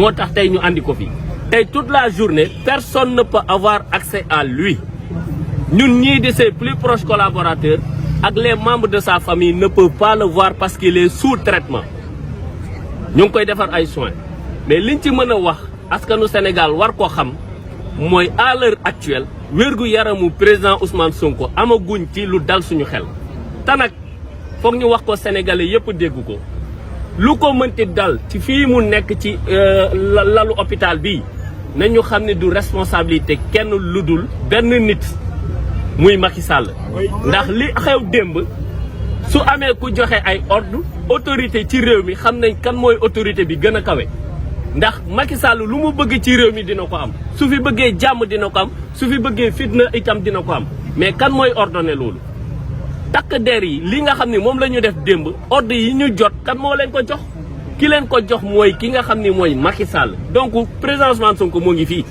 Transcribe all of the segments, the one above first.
moo tax tey ñu andi ko fi tey toute la journée personne ne peut avoir accès à lui ñun ñii di ses plus proches collaborateurs ak les membres de sa famille ne peuvent pas le voir parce qu'il est sous traitement ñu ngi koy defar ay soins mais liñ ci mën a wax askanu Sénégal war ko xam mooy à l'heure actuelle wérgu yaramu président Ousmane Sonko amaguñ ci lu dal suñu xel te nag foog ñu wax ko sénégalais yépp dégg ko lu ko mënti dal ci fii mu nekk ci lalu hôpital bii nañu xam ne du responsabilité kenn lu dul benn nit muy Macky Sall ndax li xew démb su amee ku joxe ay ordre autorité ci réew mi xam nañ kan mooy autorité bi gën a kawe ndax Macky Sall lu mu bëgg ci réew mi dina ko am su fi bëggee jàmm dina ko am su fi bëggee fitna itam dina ko am mais kan mooy ordonné loolu takk der yi li nga xam ne moom la ñu def démb ordre yi ñu jot kan moo leen ko jox ki leen ko jox mooy ki nga xam ne mooy Macky Sall donc président Ousmane Sonko moo ngi fii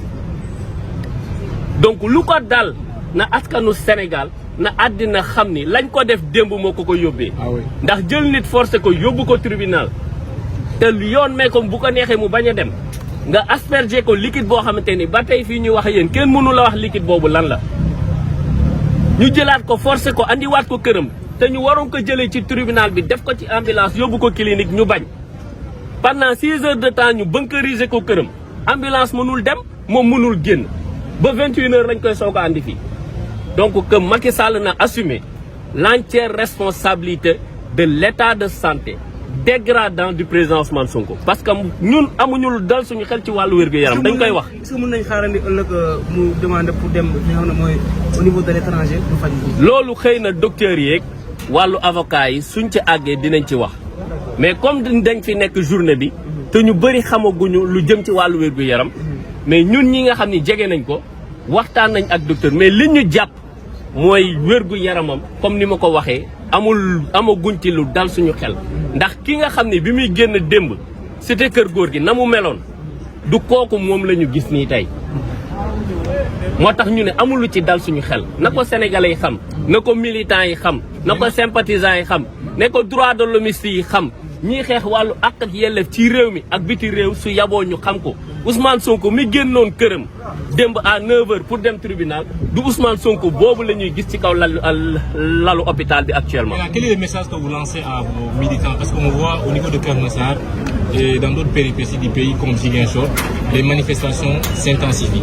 donc lu ko dal na askanu Sénégal na àddina xam ni lañ ko def démb moo ko yóbbee ndax jël nit forcé ko yóbbu ko tribunal te yoon mee ko bu ko neexee mu bañ a dem nga asperger ko liquide boo xamante ni ba tey fii ñuy wax yéen kenn mënu la wax liquide boobu lan la ñu jëlaat ko forcé ko andiwaat ko këram te ñu waroon ko jëlee ci tribunal bi def ko ci ambulance yóbbu ko clinique ñu bañ pendant 6 heures de temps ñu bunkeriser ko këram ambulance mënul dem moom mënul génn ba 21 heures lañ koy soog a andi fii donc que Macky Sall na assumer l'entière responsabilité de l'état de santé dégradant du président Ousmane Sonko parce que ñun amuñu dal suñu xel ci wàllu wér-gu-yaram dañ koy wax. est-ce que mën nañ xaarandi ëllëg mu demande pour dem li nga xam ne mooy au niveau de l'étranger pour faj. loolu xëy na docteurs yeeg wàllu avocat yi suñ ci àggee dinañ ci wax mais comme dañ fi nekk journée bi te ñu bëri xamaguñu lu jëm ci wàllu wér-gu-yaram mais ñun ñi nga xam ni jege nañ ko waxtaan nañ ak docteur mais li ñu jàpp mooy wér-gu-yaramam comme ni ma ko waxee amaguñ ci lu dal suñu xel. ndax ki nga xam ne bi muy génn démb cité kër góor gi na mu meloon du kooku moom la ñu gis nii tey moo tax ñu ne amul lu ci dal suñu xel na ko sénégalais yi xam na ko militants yi xam na ko sympathisants yi xam ne ko droit de l'hommiste yi xam ñiy xeex wàllu àq ak yelleef ci réew mi ak biti réew su yaboo ñu xam ko Ousmane Sonko mi génnoon këram démb à 9h pour dem tribunal du Ousmane Sonko boobu la ñuy gis ci kaw lalu hôpital bi actuellement. Quel est le message que vous lancez à vos militants parce qu'on voit au niveau de Keur Massar et dans d'autres péripéties du pays comme Ziguinchor, les manifestations s'intensifient.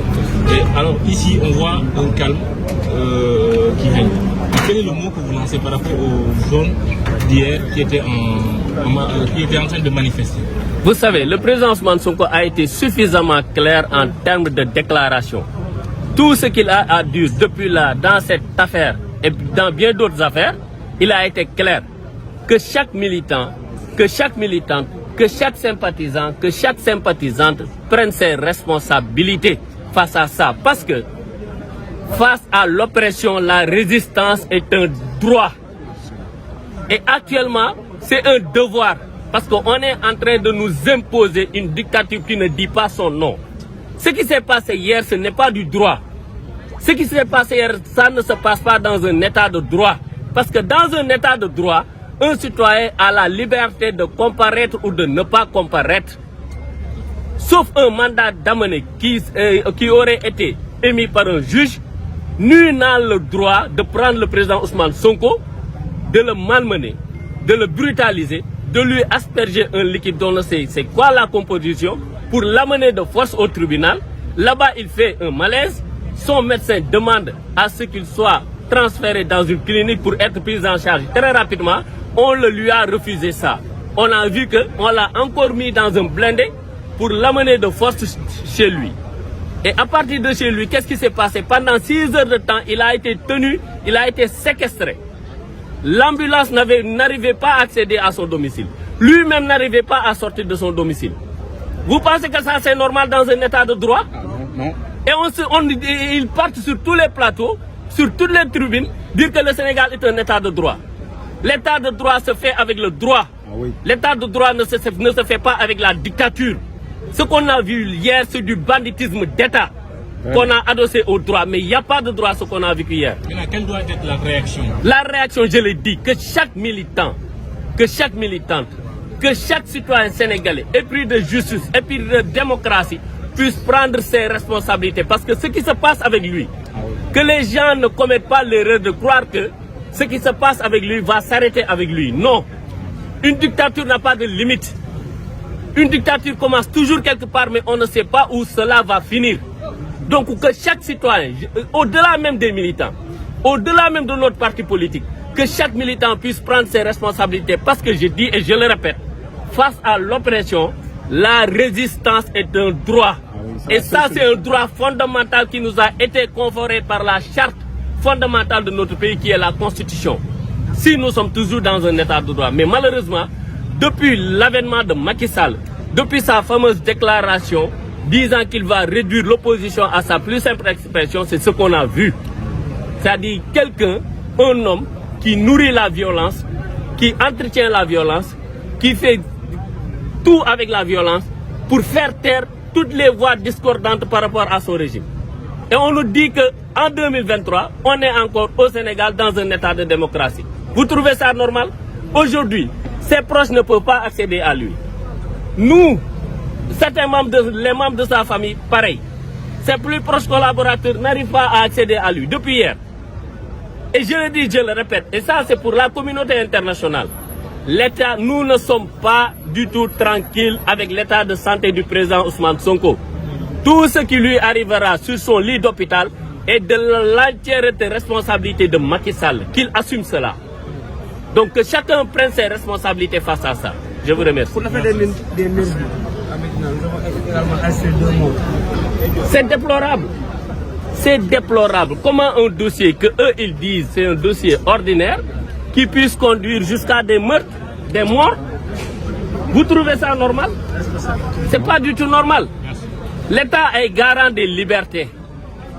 Et alors ici on voit un calme qui règne. Quel est le mot que vous lancez par rapport aux zones d'hier qui étaient en train de manifester? Vous savez, le président Ousmane Sonko a été suffisamment clair en termes de déclaration. Tout ce qu'il a à dire depuis là, dans cette affaire et dans bien d'autres affaires, il a été clair que chaque militant, que chaque militante, que chaque sympathisant, que chaque sympathisante prenne ses responsabilités face à ça. Parce que face à l'oppression, la résistance est un droit. Et actuellement, c'est un devoir. Parce qu'on est en train de nous imposer une dictature qui ne dit pas son nom. Ce qui s'est passé hier, ce n'est pas du droit. Ce qui s'est passé hier, ça ne se passe pas dans un état de droit. Parce que dans un état de droit, un citoyen a la liberté de comparaître ou de ne pas comparaître. Sauf un mandat d'amener qui aurait été émis par un juge, nul n'a le droit de prendre le président Ousmane Sonko, de le malmener, de le brutaliser, de lui asperger un liquide dont on ne sait c'est quoi la composition, pour l'amener de force au tribunal. Là-bas, il fait un malaise. Son médecin demande à ce qu'il soit transféré dans une clinique pour être pris en charge très rapidement. On le lui a refusé ça. On a vu qu'on l'a encore mis dans un blindé pour l'amener de force chez lui. Et à partir de chez lui, qu'est-ce qui s'est passé? Pendant 6 heures de temps, il a été tenu, il a été séquestré. L'ambulance n'arrivait pas à accéder à son domicile. Lui-même n'arrivait pas à sortir de son domicile. Vous pensez que ça c'est normal dans un état de droit? Non. Et ils partent sur tous les plateaux, sur toutes les tribunes, dire que le Sénégal est un état de droit. L'état de droit se fait avec le droit. L'état de droit ne se fait pas avec la dictature. Ce qu'on a vu hier, c'est du banditisme d'État qu'on a adossé au droit. Mais il n'y a pas de droit ce qu'on a vécu hier. Mais là, quelle doit être la réaction? La réaction, je l'ai dit, que chaque militant, que chaque militante que chaque citoyen sénégalais, épris de justice, épris de démocratie, puisse prendre ses responsabilités. Parce que ce qui se passe avec lui, que les gens ne commettent pas l'erreur de croire que ce qui se passe avec lui va s'arrêter avec lui. Non. Une dictature n'a pas de limite. Une dictature commence toujours quelque part, mais on ne sait pas où cela va finir. Donc que chaque citoyen, au-delà même des militants, au-delà même de notre parti politique, que chaque militant puisse prendre ses responsabilités. Parce que je dis et je le répète, face à l'oppression, la résistance est un droit. Et ça, c'est un droit fondamental qui nous a été conféré par la charte fondamentale de notre pays, qui est la Constitution. Si nous sommes toujours dans un état de droit. Mais malheureusement, depuis l'avènement de Macky Sall, depuis sa fameuse déclaration disant qu'il va réduire l'opposition à sa plus simple expression, c'est ce qu'on a vu. C'est-à-dire quelqu'un, un homme qui nourrit la violence, qui entretient la violence, qui fait tout avec la violence pour faire taire toutes les voix discordantes par rapport à son régime. Et on nous dit qu'en 2023, on est encore au Sénégal dans un état de démocratie. Vous trouvez ça normal? Aujourd'hui, ses proches ne peuvent pas accéder à lui. Nous, certains membres les membres de sa famille, pareil. Ses plus proches collaborateurs n'arrivent pas à accéder à lui depuis hier. Et je le dis, je le répète, et ça c'est pour la communauté internationale. L'État, nous ne sommes pas du tout tranquilles avec l'état de santé du président Ousmane Sonko. Tout ce qui lui arrivera sur son lit d'hôpital est de l'entièreté responsabilité de Macky Sall, qu'il assume cela. Donc que chacun prenne ses responsabilités face à ça. Je vous remercie. Pour l'affaire des nervis, nous avons également arrêté 2 mots. C'est déplorable. C'est déplorable. Comment un dossier que eux ils disent c'est un dossier ordinaire qui puisse conduire jusqu'à des meurtres, des morts, vous trouvez ça normal? C'est pas du tout normal. L'État est garant des libertés.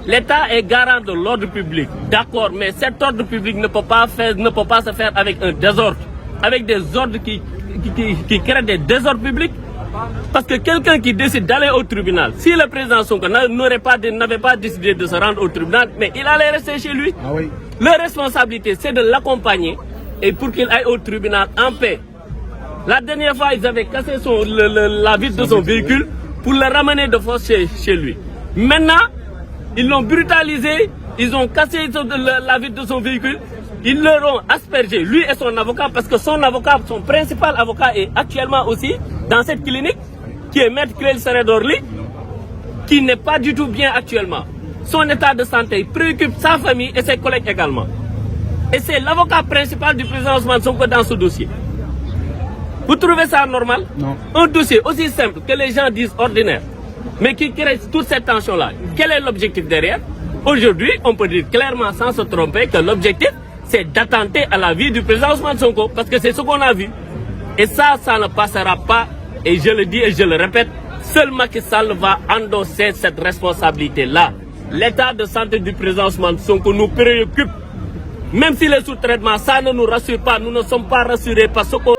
L'État est garant de l'ordre public. D'accord, mais cet ordre public ne peut pas se faire avec un désordre, avec des ordres qui créent des désordres publics. Parce que quelqu'un qui décide d'aller au tribunal, si le président Sonko n'avait pas décidé de se rendre au tribunal, mais il allait rester chez lui. Ah oui. Leur responsabilité, c'est de l'accompagner et pour qu'il aille au tribunal en paix. La dernière fois, ils avaient cassé la vitre de son véhicule pour le ramener de force chez lui. Maintenant, ils l'ont brutalisé, ils ont cassé la vitre de son véhicule, ils leur ont aspergé, lui et son avocat, parce que son avocat, son principal avocat est actuellement aussi dans cette clinique, qui est Maître Ciré Clédor Ly, qui n'est pas du tout bien actuellement. Son état de santé préoccupe sa famille et ses collègues également. Et c'est l'avocat principal du président Ousmane Sonko dans ce dossier. Vous trouvez ça normal? Non. Un dossier aussi simple que les gens disent ordinaire, mais qui crée toute cette tension-là. Quel est l'objectif derrière? Aujourd'hui, on peut dire clairement sans se tromper que l'objectif, c'est d'attenter à la vie du président Ousmane Sonko, parce que c'est ce qu'on a vu. Et ça ne passera pas, et je le dis et je le répète, seul Macky Sall va endosser cette responsabilité-là. L'état de santé du président Ousmane Sonko nous préoccupe. Même si les sous-traitements, ça ne nous rassure pas, nous ne sommes pas rassurés par ce qu'on